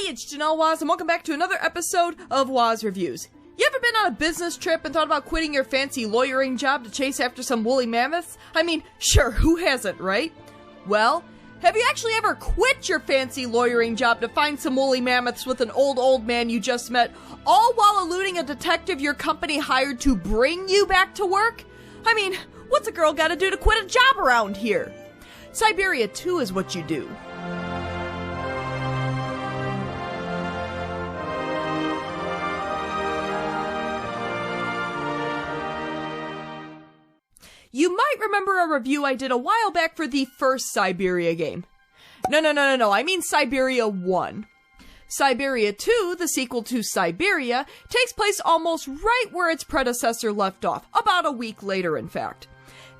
Hey, it's Janelle Waz, and welcome back to another episode of Waz Reviews. You ever been on a business trip and thought about quitting your fancy lawyering job to chase after some woolly mammoths? I mean, sure, who hasn't, right? Well, have you actually ever quit your fancy lawyering job to find some woolly mammoths with an old man you just met, all while eluding a detective your company hired to bring you back to work? I mean, what's a girl gotta do to quit a job around here? Syberia II is what you do. You might remember a review I did a while back for the first Syberia game. No, I mean Syberia I. Syberia II, the sequel to Syberia, takes place almost right where its predecessor left off, about a week later in fact.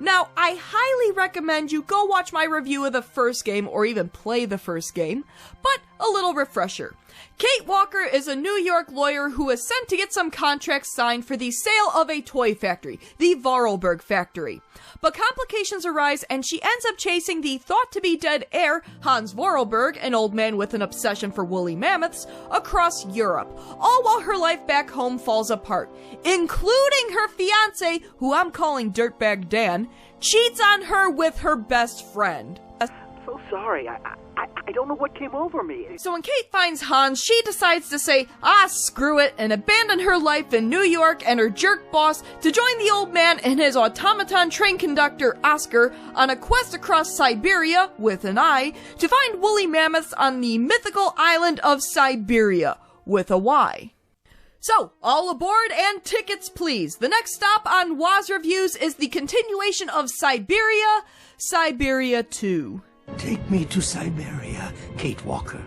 Now, I highly recommend you go watch my review of the first game or even play the first game, but a little refresher. Kate Walker is a New York lawyer who is sent to get some contracts signed for the sale of a toy factory, the Voralberg factory. But complications arise and she ends up chasing the thought-to-be-dead heir, Hans Voralberg, an old man with an obsession for woolly mammoths, across Europe, all while her life back home falls apart, including her fiancé, who I'm calling Dirtbag Dan, cheats on her with her best friend. So sorry, I don't know what came over me. So when Kate finds Hans, she decides to say, screw it, and abandon her life in New York and her jerk boss to join the old man and his automaton train conductor, Oscar, on a quest across Siberia, with an I, to find woolly mammoths on the mythical island of Syberia, with a Y. So, all aboard and tickets please. The next stop on Waz Reviews is the continuation of Syberia, Syberia II. Take me to Siberia, Kate Walker.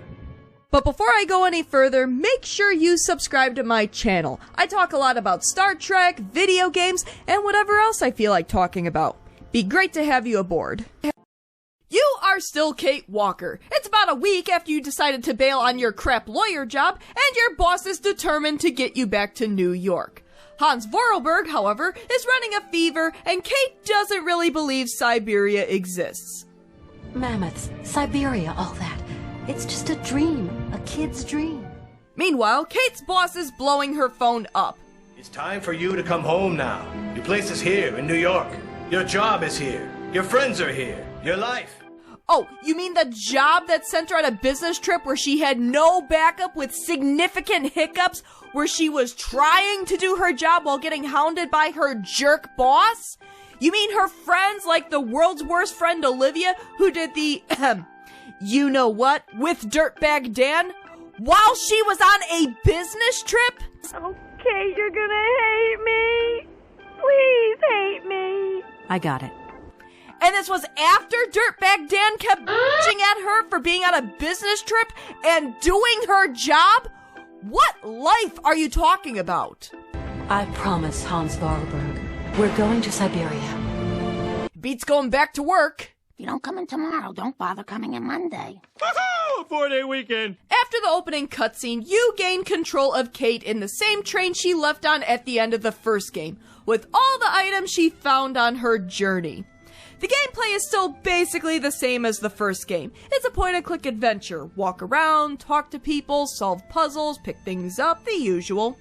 But before I go any further, make sure you subscribe to my channel. I talk a lot about Star Trek, video games, and whatever else I feel like talking about. Be great to have you aboard. You are still Kate Walker. It's about a week after you decided to bail on your crap lawyer job, and your boss is determined to get you back to New York. Hans Voralberg, however, is running a fever, and Kate doesn't really believe Syberia exists. Mammoths, Siberia, all that. It's just a dream, a kid's dream. Meanwhile, Kate's boss is blowing her phone up. It's time for you to come home now. Your place is here in New York. Your job is here. Your friends are here. Your life. Oh, you mean the job that sent her on a business trip where she had no backup with significant hiccups, where she was trying to do her job while getting hounded by her jerk boss? You mean her friends like the world's worst friend Olivia, who did the, you-know-what, with Dirtbag Dan, while she was on a business trip? Okay, you're gonna hate me. Please hate me. I got it. And this was after Dirtbag Dan kept bitching at her for being on a business trip and doing her job? What life are you talking about? I promise, Hans Voralberg. We're going to Siberia. Beats going back to work. If you don't come in tomorrow, don't bother coming in Monday. A 4-day weekend. After the opening cutscene, you gain control of Kate in the same train she left on at the end of the first game, with all the items she found on her journey. The gameplay is still basically the same as the first game. It's a point-and-click adventure. Walk around, talk to people, solve puzzles, pick things up, the usual.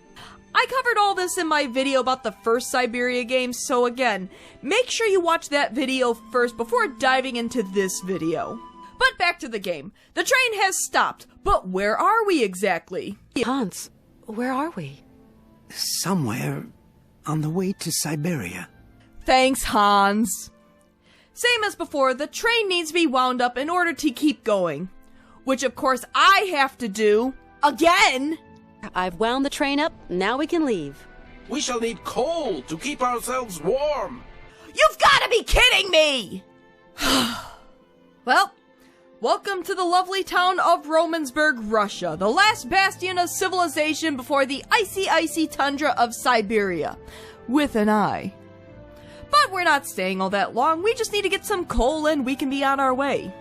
I covered all this in my video about the first Syberia game, so again, make sure you watch that video first before diving into this video. But back to the game. The train has stopped, but where are we exactly? Hans, where are we? Somewhere on the way to Siberia. Thanks, Hans. Same as before, the train needs to be wound up in order to keep going. Which of course I have to do, again! I've wound the train up, now we can leave. We shall need coal to keep ourselves warm. You've gotta be kidding me! Well, welcome to the lovely town of Romansberg, Russia, the last bastion of civilization before the icy tundra of Siberia. With an I. But we're not staying all that long, we just need to get some coal and we can be on our way.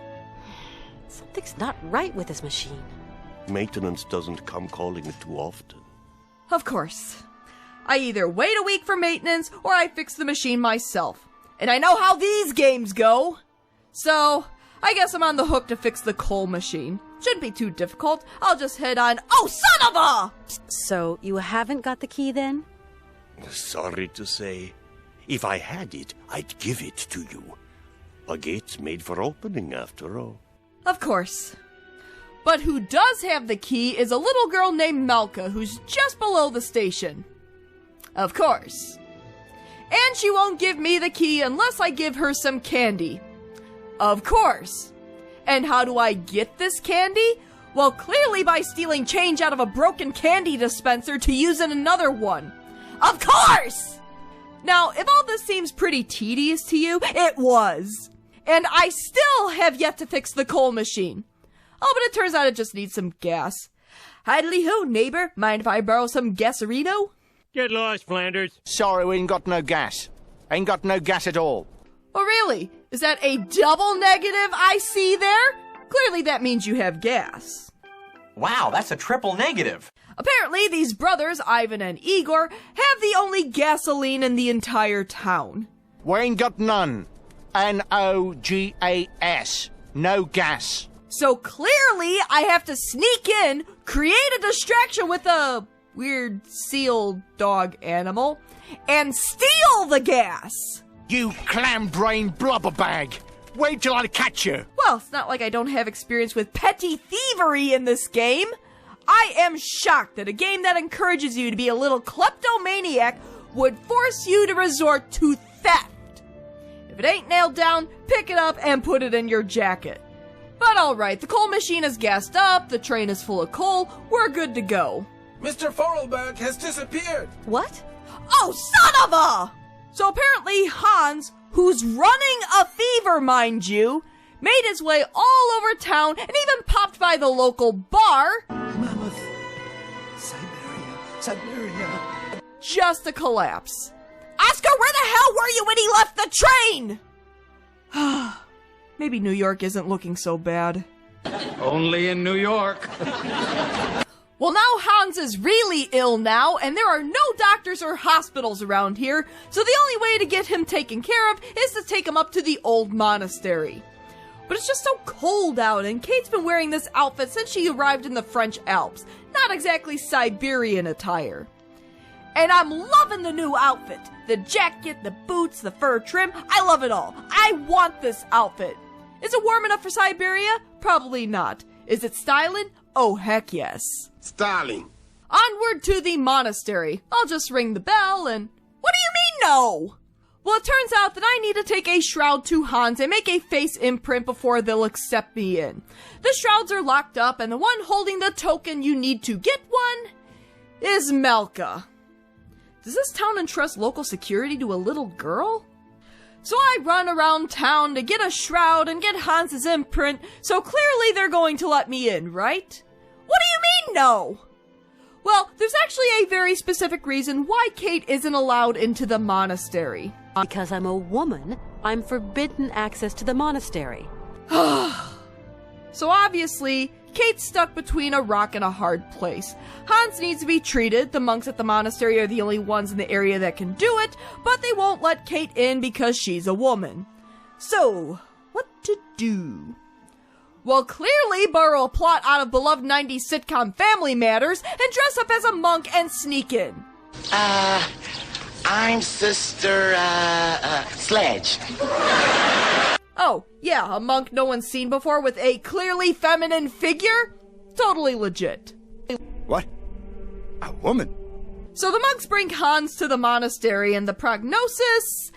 Something's not right with this machine. Maintenance doesn't come calling it too often. Of course. I either wait a week for maintenance, or I fix the machine myself. And I know how these games go! So, I guess I'm on the hook to fix the coal machine. Shouldn't be too difficult. I'll just head on. Oh, son of a! So, you haven't got the key then? Sorry to say, if I had it, I'd give it to you. A gate's made for opening, after all. Of course. But who does have the key is a little girl named Malka, who's just below the station. Of course. And she won't give me the key unless I give her some candy. Of course. And how do I get this candy? Well, clearly by stealing change out of a broken candy dispenser to use in another one. Of course! Now, if all this seems pretty tedious to you, it was. And I still have yet to fix the coal machine. Oh, but it turns out it just needs some gas. Idly-ho, neighbor. Mind if I borrow some gasolino? Get lost, Flanders. Sorry, we ain't got no gas. Ain't got no gas at all. Oh, really? Is that a double negative I see there? Clearly that means you have gas. Wow, that's a triple negative. Apparently, these brothers, Ivan and Igor, have the only gasoline in the entire town. We ain't got none. N-O-G-A-S. No gas. So clearly, I have to sneak in, create a distraction with a weird seal dog animal, and steal the gas. You clam-brain blubber bag. Wait till I catch you. Well, it's not like I don't have experience with petty thievery in this game. I am shocked that a game that encourages you to be a little kleptomaniac would force you to resort to theft. If it ain't nailed down, pick it up and put it in your jacket. But alright, the coal machine is gassed up, the train is full of coal, we're good to go. Mr. Voralberg has disappeared. What? Oh, son of a! So apparently Hans, who's running a fever, mind you, made his way all over town and even popped by the local bar. Mammoth. Siberia. Just to collapse. Oscar, where the hell were you when he left the train? Maybe New York isn't looking so bad. Only in New York. Well, now Hans is really ill now, and there are no doctors or hospitals around here, so the only way to get him taken care of is to take him up to the old monastery. But it's just so cold out, and Kate's been wearing this outfit since she arrived in the French Alps. Not exactly Siberian attire. And I'm loving the new outfit. The jacket, the boots, the fur trim. I love it all. I want this outfit. Is it warm enough for Siberia? Probably not. Is it styling? Oh, heck yes. Styling. Onward to the monastery. I'll just ring the bell and... What do you mean, no? Well, it turns out that I need to take a shroud to Hans and make a face imprint before they'll accept me in. The shrouds are locked up, and the one holding the token you need to get one is Malka. Does this town entrust local security to a little girl? So I run around town to get a shroud and get Hans's imprint, so clearly they're going to let me in, right? What do you mean, no? Well, there's actually a very specific reason why Kate isn't allowed into the monastery. Because I'm a woman, I'm forbidden access to the monastery. So obviously, Kate's stuck between a rock and a hard place. Hans needs to be treated. The monks at the monastery are the only ones in the area that can do it, but they won't let Kate in because she's a woman. So, what to do? Well, clearly borrow a plot out of beloved 90s sitcom Family Matters and dress up as a monk and sneak in. I'm Sister, Sledge. Oh, yeah, a monk no one's seen before with a clearly feminine figure? Totally legit. What? A woman? So the monks bring Hans to the monastery, and the prognosis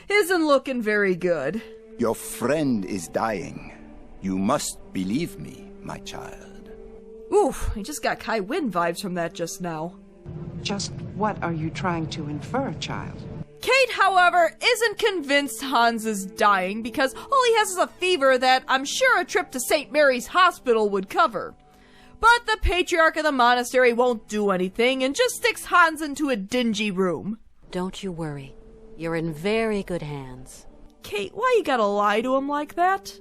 isn't looking very good. Your friend is dying. You must believe me, my child. Oof, I just got Kai Wynn vibes from that just now. Just what are you trying to infer, child? Kate, however, isn't convinced Hans is dying because all he has is a fever that I'm sure a trip to St. Mary's Hospital would cover. But the patriarch of the monastery won't do anything and just sticks Hans into a dingy room. Don't you worry. You're in very good hands. Kate, why you gotta lie to him like that?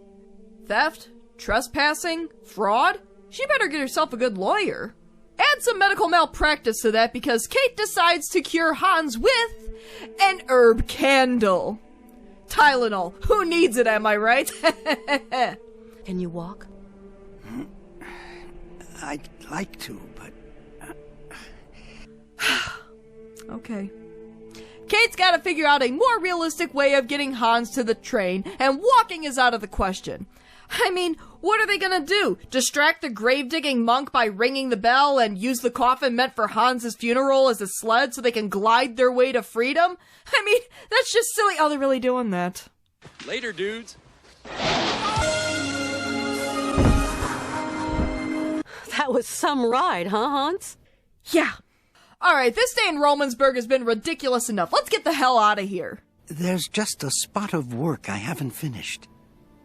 Theft? Trespassing? Fraud? She better get herself a good lawyer. Add some medical malpractice to that because Kate decides to cure Hans with an herb candle. Tylenol. Who needs it, am I right? Can you walk? I'd like to, but... Okay. Kate's gotta figure out a more realistic way of getting Hans to the train, and walking is out of the question. I mean, what are they gonna do? Distract the grave-digging monk by ringing the bell and use the coffin meant for Hans's funeral as a sled so they can glide their way to freedom? I mean, that's just silly. Oh, they're really doing that. Later, dudes. That was some ride, huh, Hans? Yeah. Alright, this day in Romansberg has been ridiculous enough. Let's get the hell out of here. There's just a spot of work I haven't finished.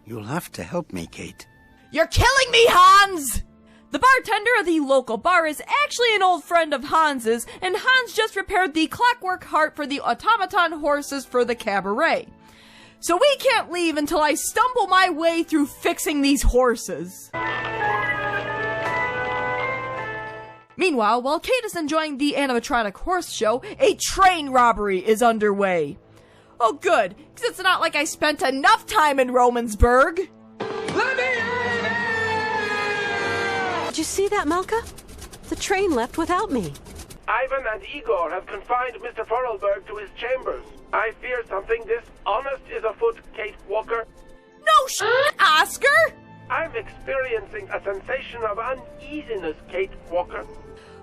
You'll have to help me, Kate. You're killing me, Hans! The bartender of the local bar is actually an old friend of Hans's, and Hans just repaired the clockwork heart for the automaton horses for the cabaret. So we can't leave until I stumble my way through fixing these horses. Meanwhile, while Kate is enjoying the animatronic horse show, a train robbery is underway. Oh good, because it's not like I spent enough time in Romansberg. Let me in! Did you see that, Malka? The train left without me. Ivan and Igor have confined Mr. Voralberg to his chambers. I fear something dishonest is afoot, Kate Walker. No Oscar! I'm experiencing a sensation of uneasiness, Kate Walker.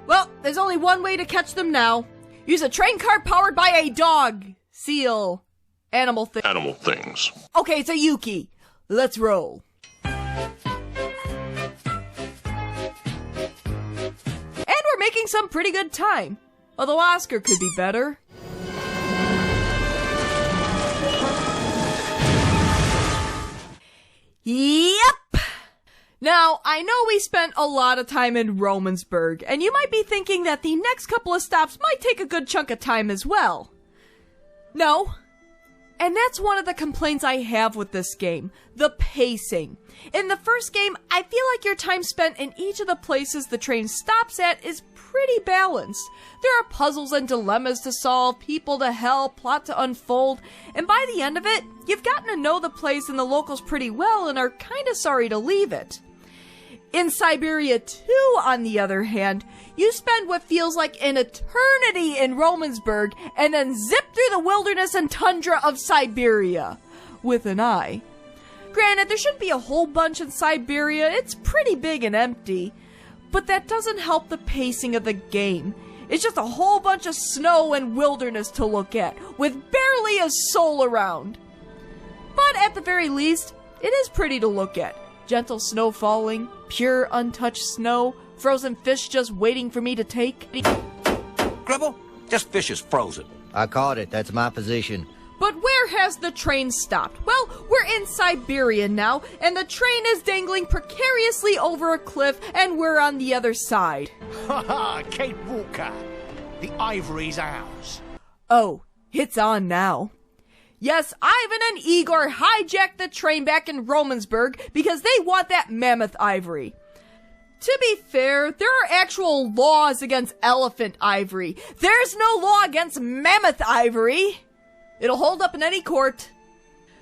Well, there's only one way to catch them now. Use a train car powered by a dog, seal, animal thing. Animal things. Okay, it's a Yuki. Let's roll. And we're making some pretty good time. Although Oscar could be better. Yep! Now, I know we spent a lot of time in Romansberg, and you might be thinking that the next couple of stops might take a good chunk of time as well. No. And that's one of the complaints I have with this game, the pacing. In the first game, I feel like your time spent in each of the places the train stops at is pretty balanced. There are puzzles and dilemmas to solve, people to help, plot to unfold, and by the end of it, you've gotten to know the place and the locals pretty well and are kinda sorry to leave it. In Syberia II, on the other hand, you spend what feels like an eternity in Romansberg and then zip through the wilderness and tundra of Siberia. With an eye. Granted, there shouldn't be a whole bunch in Siberia, it's pretty big and empty. But that doesn't help the pacing of the game. It's just a whole bunch of snow and wilderness to look at, with barely a soul around. But at the very least, it is pretty to look at. Gentle snow falling, pure untouched snow, frozen fish just waiting for me to take. Gribble, this fish is frozen. I caught it, that's my position. But where has the train stopped? Well, we're in Siberia now, and the train is dangling precariously over a cliff, and we're on the other side. Ha ha, Kate Walker. The ivory's ours. Oh, it's on now. Yes, Ivan and Igor hijacked the train back in Romansberg because they want that mammoth ivory. To be fair, there are actual laws against elephant ivory. There's no law against mammoth ivory. It'll hold up in any court.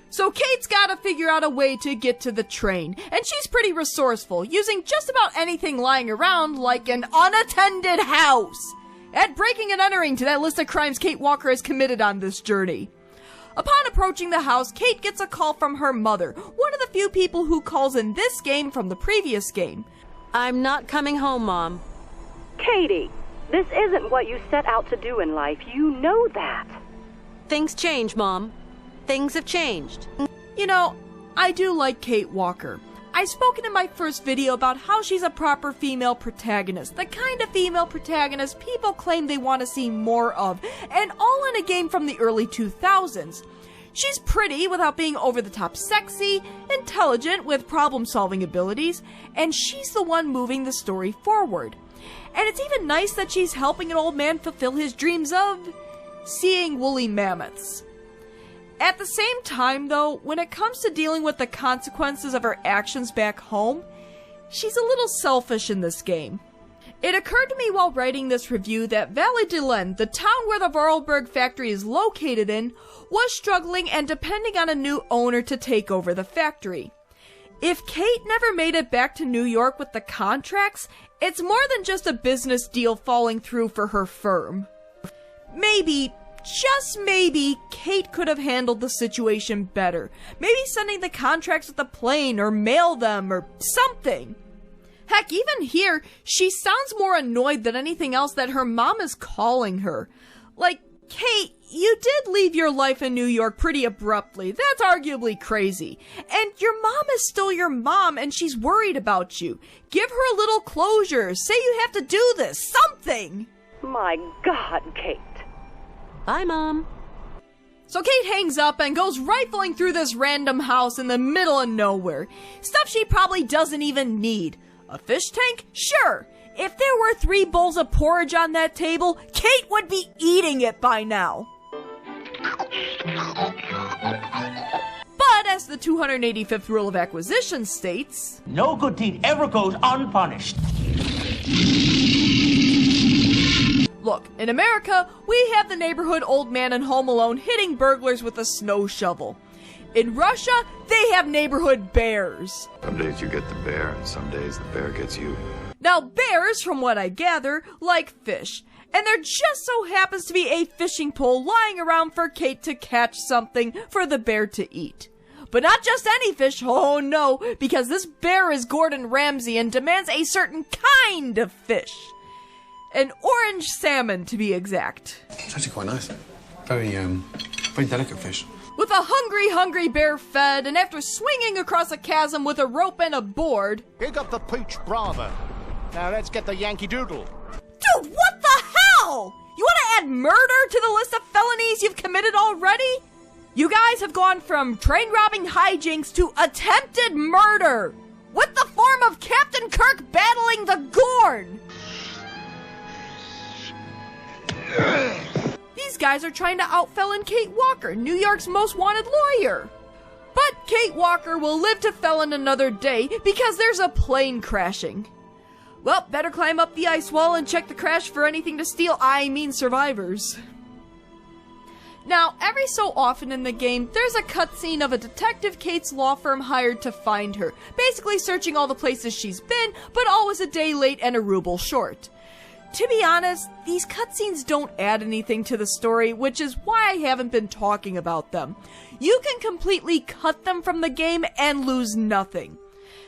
So Kate's gotta figure out a way to get to the train, and she's pretty resourceful, using just about anything lying around like an unattended house, and breaking and entering to that list of crimes Kate Walker has committed on this journey. Upon approaching the house, Kate gets a call from her mother, one of the few people who calls in this game from the previous game. I'm not coming home, Mom. Katie, this isn't what you set out to do in life. You know that. Things change, Mom. Things have changed. You know, I do like Kate Walker. I've spoken in my first video about how she's a proper female protagonist, the kind of female protagonist people claim they want to see more of, and all in a game from the early 2000s. She's pretty without being over-the-top sexy, intelligent with problem-solving abilities, and she's the one moving the story forward. And it's even nice that she's helping an old man fulfill his dreams of seeing woolly mammoths. At the same time, though, when it comes to dealing with the consequences of her actions back home, she's a little selfish in this game. It occurred to me while writing this review that Valley de l'En, the town where the Voralberg factory is located in, was struggling and depending on a new owner to take over the factory. If Kate never made it back to New York with the contracts, It's more than just a business deal falling through for her firm. Maybe, just maybe, Kate could have handled the situation better. Maybe sending the contracts with the plane or mail them or something. Heck, even here, she sounds more annoyed than anything else that her mom is calling her. Like, Kate, you did leave your life in New York pretty abruptly. That's arguably crazy. And your mom is still your mom, and she's worried about you. Give her a little closure. Say you have to do this. Something. My God, Kate. Bye, Mom. So Kate hangs up and goes rifling through this random house in the middle of nowhere. Stuff she probably doesn't even need. A fish tank? Sure. If there were 3 bowls of porridge on that table, Kate would be eating it by now. But as the 285th rule of acquisition states, no good deed ever goes unpunished. Look, in America, we have the neighborhood old man in Home Alone hitting burglars with a snow shovel. In Russia, they have neighborhood bears. Some days you get the bear, and some days the bear gets you. Now, bears, from what I gather, like fish. And there just so happens to be a fishing pole lying around for Kate to catch something for the bear to eat. But not just any fish, oh no, because this bear is Gordon Ramsay and demands a certain kind of fish. An orange salmon, to be exact. It's actually quite nice. Very delicate fish. With a hungry bear fed, and after swinging across a chasm with a rope and a board... Pick up the peach brava. Now let's get the Yankee Doodle. Dude, what the hell? You want to add murder to the list of felonies you've committed already? You guys have gone from train robbing hijinks to attempted murder, with the form of Captain Kirk battling the Gorn. These guys are trying to out-felon Kate Walker, New York's most wanted lawyer. But Kate Walker will live to felon another day because there's a plane crashing. Well, better climb up the ice wall and check the crash for anything to steal, I mean survivors. Now, every so often in the game, there's a cutscene of a detective Kate's law firm hired to find her, basically searching all the places she's been, but always a day late and a ruble short. To be honest, these cutscenes don't add anything to the story, which is why I haven't been talking about them. You can completely cut them from the game and lose nothing.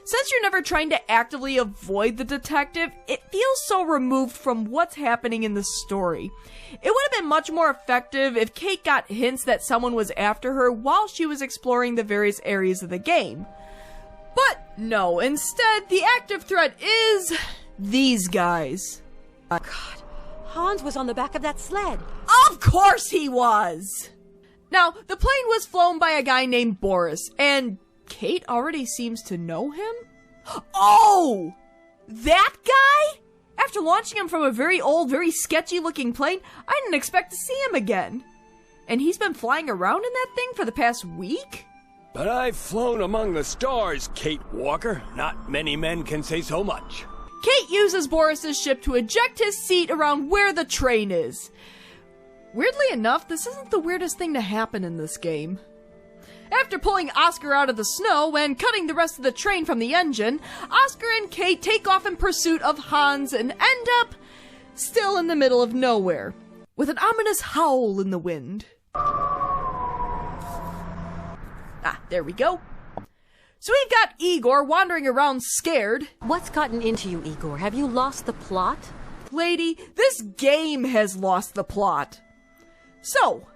Since you're never trying to actively avoid the detective, it feels so removed from what's happening in the story. It would have been much more effective if Kate got hints that someone was after her while she was exploring the various areas of the game. But no, instead, the active threat is these guys. God, Hans was on the back of that sled. Of course he was! Now, the plane was flown by a guy named Boris, and Kate already seems to know him? Oh! That guy? After launching him from a very old, very sketchy-looking plane, I didn't expect to see him again. And he's been flying around in that thing for the past week? But I've flown among the stars, Kate Walker. Not many men can say so much. Kate uses Boris's ship to eject his seat around where the train is. Weirdly enough, this isn't the weirdest thing to happen in this game. After pulling Oscar out of the snow and cutting the rest of the train from the engine, Oscar and Kate take off in pursuit of Hans and end up still in the middle of nowhere, with an ominous howl in the wind. There we go. So we've got Igor wandering around scared. What's gotten into you, Igor? Have you lost the plot? Lady, this game has lost the plot. So,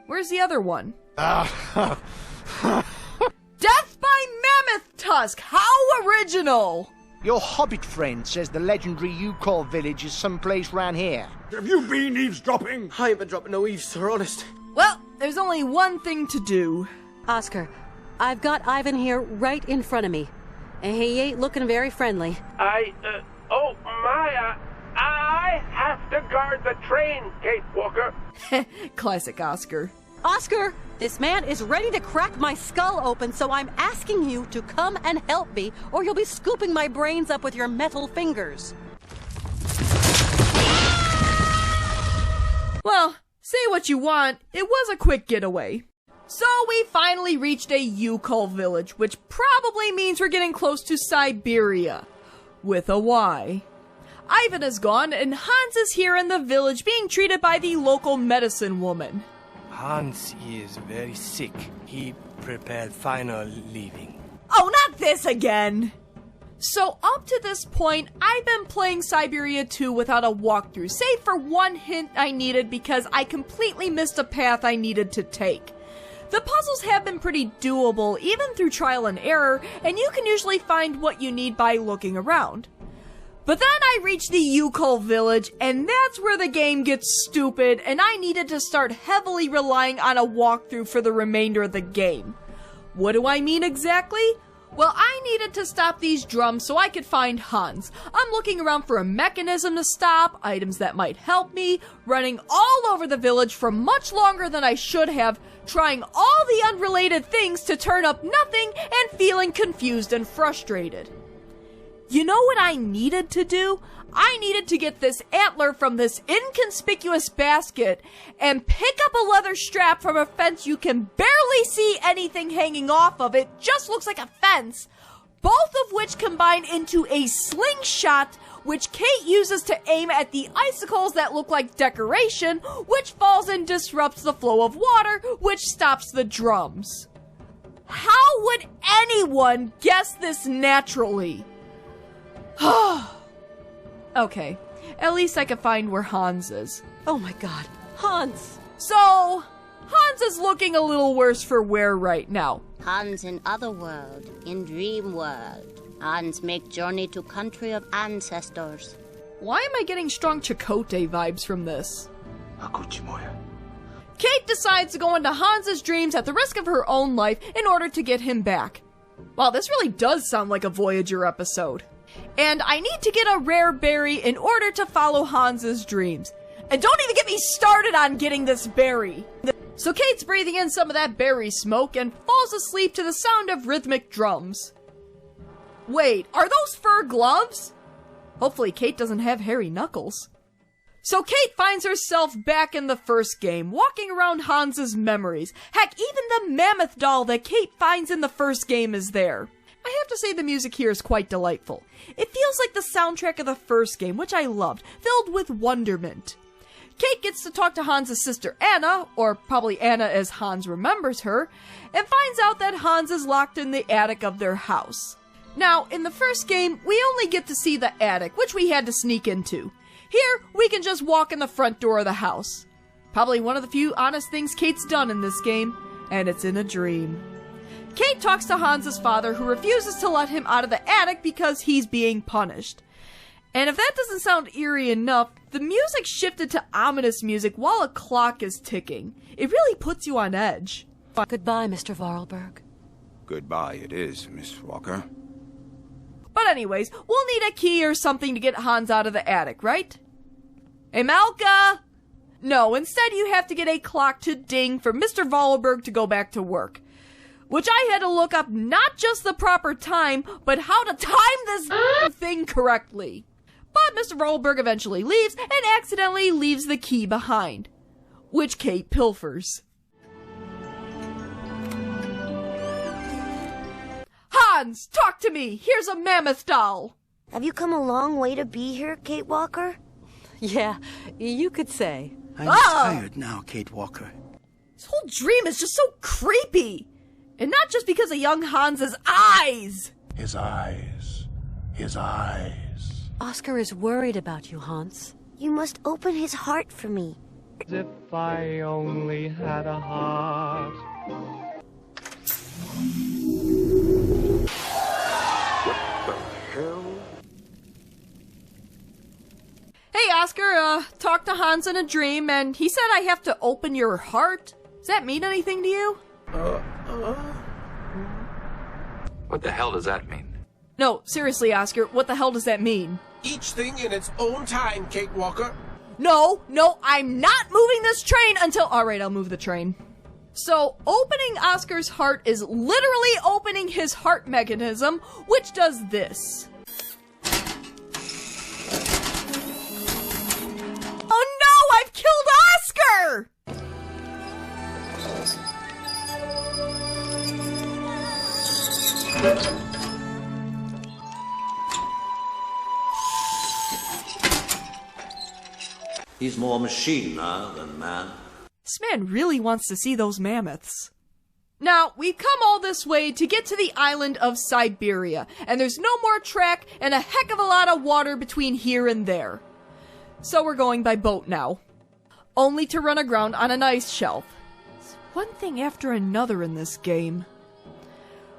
where's the other one? Death by mammoth tusk! How original! Your hobbit friend says the legendary Youkol Village is someplace round here. Have you been eavesdropping? I ain't been dropping no eaves, sir, honest. Well, there's only one thing to do. Oscar, I've got Ivan here right in front of me. And he ain't looking very friendly. I have to guard the train, Kate Walker. Classic Oscar. Oscar, this man is ready to crack my skull open, so I'm asking you to come and help me, or you'll be scooping my brains up with your metal fingers. Well, say what you want, it was a quick getaway. So we finally reached a Youkol Village, which probably means we're getting close to Siberia. With a Y. Ivan is gone, and Hans is here in the village being treated by the local medicine woman. Hans is very sick. He prepared final leaving. Oh, not this again! So up to this point, I've been playing Syberia II without a walkthrough, save for one hint I needed because I completely missed a path I needed to take. The puzzles have been pretty doable, even through trial and error, and you can usually find what you need by looking around. But then I reached the Youkol Village, and that's where the game gets stupid, and I needed to start heavily relying on a walkthrough for the remainder of the game. What do I mean exactly? Well, I needed to stop these drums so I could find Hans. I'm looking around for a mechanism to stop, items that might help me, running all over the village for much longer than I should have, trying all the unrelated things to turn up nothing, and feeling confused and frustrated. You know what I needed to do? I needed to get this antler from this inconspicuous basket and pick up a leather strap from a fence you can barely see anything hanging off of. It just looks like a fence. Both of which combine into a slingshot, which Kate uses to aim at the icicles that look like decoration, which falls and disrupts the flow of water, which stops the drums. How would anyone guess this naturally? Okay, at least I can find where Hans is. Oh my god, Hans! So, Hans is looking a little worse for wear right now. Hans in other world, in dream world. Hans make journey to country of ancestors. Why am I getting strong Chakotay vibes from this? Kate decides to go into Hans's dreams at the risk of her own life in order to get him back. Wow, this really does sound like a Voyager episode. And I need to get a rare berry in order to follow Hans's dreams. And don't even get me started on getting this berry. So Kate's breathing in some of that berry smoke and falls asleep to the sound of rhythmic drums. Wait, are those fur gloves? Hopefully Kate doesn't have hairy knuckles. So Kate finds herself back in the first game, walking around Hans's memories. Heck, even the mammoth doll that Kate finds in the first game is there. I have to say the music here is quite delightful. It feels like the soundtrack of the first game, which I loved, filled with wonderment. Kate gets to talk to Hans' sister Anna, or probably Anna as Hans remembers her, and finds out that Hans is locked in the attic of their house. Now, in the first game, we only get to see the attic, which we had to sneak into. Here, we can just walk in the front door of the house. Probably one of the few honest things Kate's done in this game, and it's in a dream. Kate talks to Hans's father, who refuses to let him out of the attic because he's being punished. And if that doesn't sound eerie enough, the music shifted to ominous music while a clock is ticking. It really puts you on edge. Goodbye, Mr. Voralberg. Goodbye it is, Miss Walker. But anyways, we'll need a key or something to get Hans out of the attic, right? Hey, Malka! No, instead you have to get a clock to ding for Mr. Voralberg to go back to work. Which I had to look up not just the proper time, but how to time this thing correctly. But Mr. Voralberg eventually leaves and accidentally leaves the key behind, which Kate pilfers. Hans, talk to me! Here's a mammoth doll! Have you come a long way to be here, Kate Walker? Yeah, you could say. I'm tired now, Kate Walker. This whole dream is just so creepy! And not just because of young Hans's eyes! His eyes. His eyes. Oscar is worried about you, Hans. You must open his heart for me. If I only had a heart. Hey, Oscar, talked to Hans in a dream, and he said I have to open your heart. Does that mean anything to you? What the hell does that mean? No, seriously, Oscar, what the hell does that mean? Each thing in its own time, Kate Walker. No, I'm not moving this train until... Alright, I'll move the train. So, opening Oscar's heart is literally opening his heart mechanism, which does this. Oh no, I've killed Oscar! He's more machine now than man. This man really wants to see those mammoths. Now, we've come all this way to get to the island of Syberia, and there's no more track and a heck of a lot of water between here and there. So we're going by boat now. Only to run aground on an ice shelf. It's one thing after another in this game.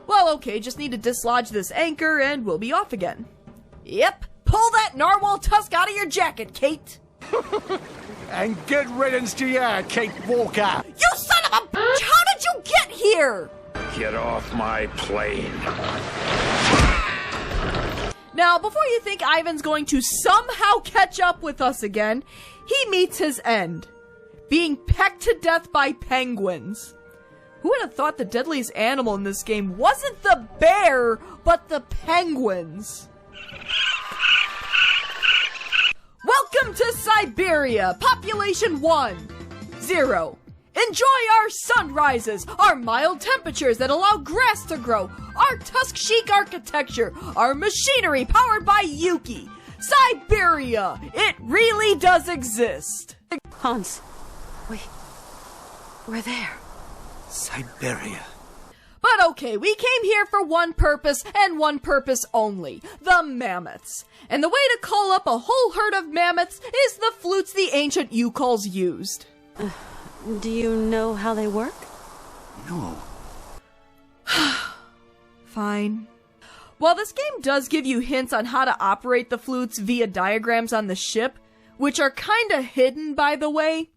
Well, okay, just need to dislodge this anchor and we'll be off again. Yep, pull that narwhal tusk out of your jacket, Kate! And good riddance to you, Kate Walker! You son of a bitch! How did you get here? Get off my plane. Now, before you think Ivan's going to somehow catch up with us again, he meets his end. Being pecked to death by penguins. Who would have thought the deadliest animal in this game wasn't the bear, but the penguins? Welcome to Siberia, population 1, 0. Enjoy our sunrises, our mild temperatures that allow grass to grow, our tusk-chic architecture, our machinery powered by Yuki. Siberia! It really does exist! Hans, we're there. Syberia. But okay, we came here for one purpose and one purpose only, the mammoths. And the way to call up a whole herd of mammoths is the flutes the ancient Youkols used. Do you know how they work? No. Fine. While this game does give you hints on how to operate the flutes via diagrams on the ship, which are kinda hidden by the way,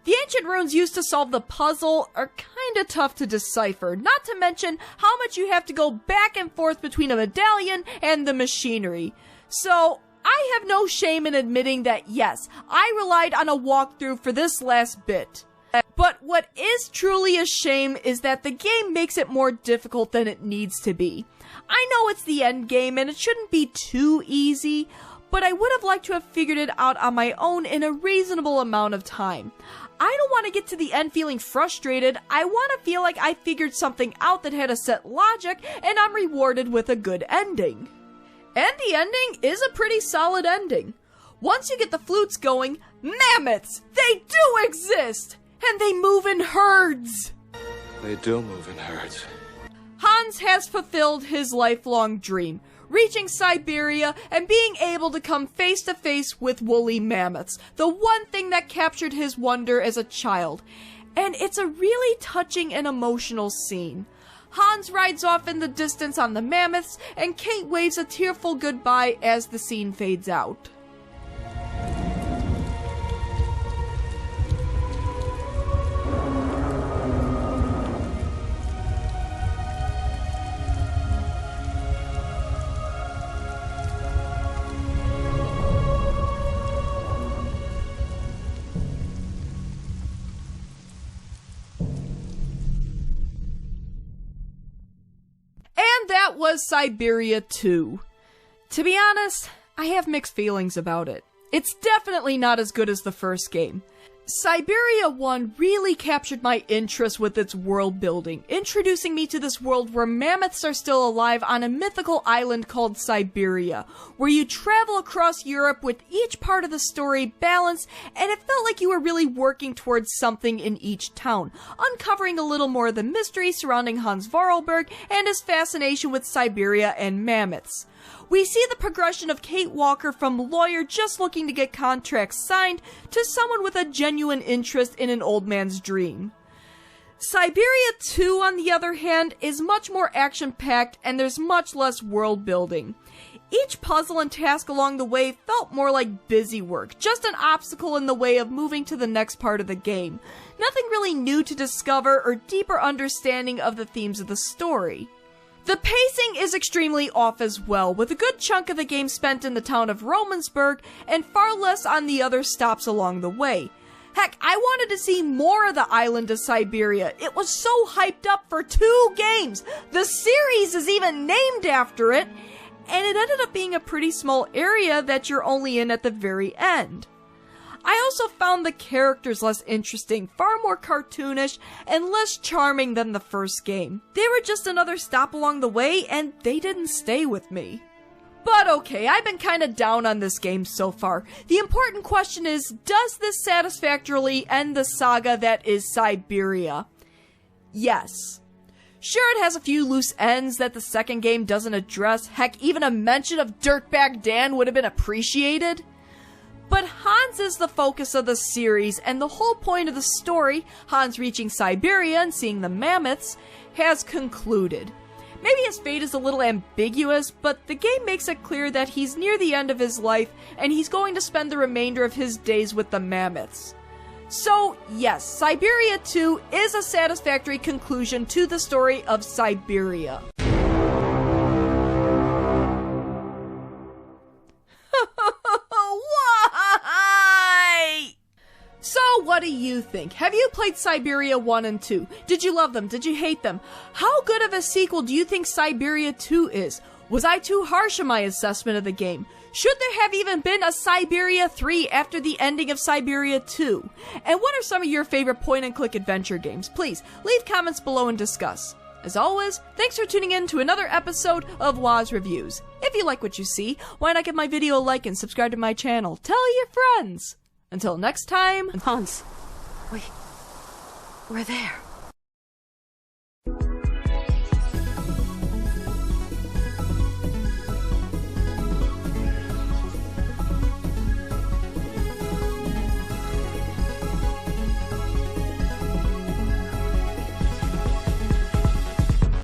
the ancient runes used to solve the puzzle are kinda tough to decipher, not to mention how much you have to go back and forth between a medallion and the machinery. So, I have no shame in admitting that yes, I relied on a walkthrough for this last bit. But what is truly a shame is that the game makes it more difficult than it needs to be. I know it's the end game and it shouldn't be too easy, but I would have liked to have figured it out on my own in a reasonable amount of time. I don't want to get to the end feeling frustrated. I want to feel like I figured something out that had a set logic and I'm rewarded with a good ending. And the ending is a pretty solid ending. Once you get the flutes going, mammoths! They do exist! And they move in herds! They do move in herds. Hans has fulfilled his lifelong dream, reaching Siberia and being able to come face to face with woolly mammoths, the one thing that captured his wonder as a child. And it's a really touching and emotional scene. Hans rides off in the distance on the mammoths, and Kate waves a tearful goodbye as the scene fades out. That was Syberia II. To be honest, I have mixed feelings about it. It's definitely not as good as the first game. Syberia I really captured my interest with its world building, introducing me to this world where mammoths are still alive on a mythical island called Siberia, where you travel across Europe with each part of the story balanced, and it felt like you were really working towards something in each town, uncovering a little more of the mystery surrounding Hans Voralberg and his fascination with Siberia and mammoths. We see the progression of Kate Walker from lawyer just looking to get contracts signed to someone with a genuine interest in an old man's dream. Syberia II, on the other hand, is much more action-packed and there's much less world building. Each puzzle and task along the way felt more like busy work, just an obstacle in the way of moving to the next part of the game. Nothing really new to discover or deeper understanding of the themes of the story. The pacing is extremely off as well, with a good chunk of the game spent in the town of Romansberg and far less on the other stops along the way. Heck, I wanted to see more of the island of Siberia. It was so hyped up for 2 games. The series is even named after it, and it ended up being a pretty small area that you're only in at the very end. I also found the characters less interesting, far more cartoonish, and less charming than the first game. They were just another stop along the way, and they didn't stay with me. But okay, I've been kind of down on this game so far. The important question is, does this satisfactorily end the saga that is Syberia? Yes. Sure, it has a few loose ends that the second game doesn't address. Heck, even a mention of Dirtbag Dan would have been appreciated. But Hans is the focus of the series, and the whole point of the story, Hans reaching Siberia and seeing the mammoths, has concluded. Maybe his fate is a little ambiguous, but the game makes it clear that he's near the end of his life, and he's going to spend the remainder of his days with the mammoths. So, yes, Syberia II is a satisfactory conclusion to the story of Syberia. Why? So, what do you think? Have you played Syberia 1 and 2? Did you love them? Did you hate them? How good of a sequel do you think Syberia 2 is? Was I too harsh in my assessment of the game? Should there have even been a Syberia 3 after the ending of Syberia 2? And what are some of your favorite point-and-click adventure games? Please, leave comments below and discuss. As always, thanks for tuning in to another episode of Waz Reviews. If you like what you see, why not give my video a like and subscribe to my channel? Tell your friends! Until next time... Hans, we're there.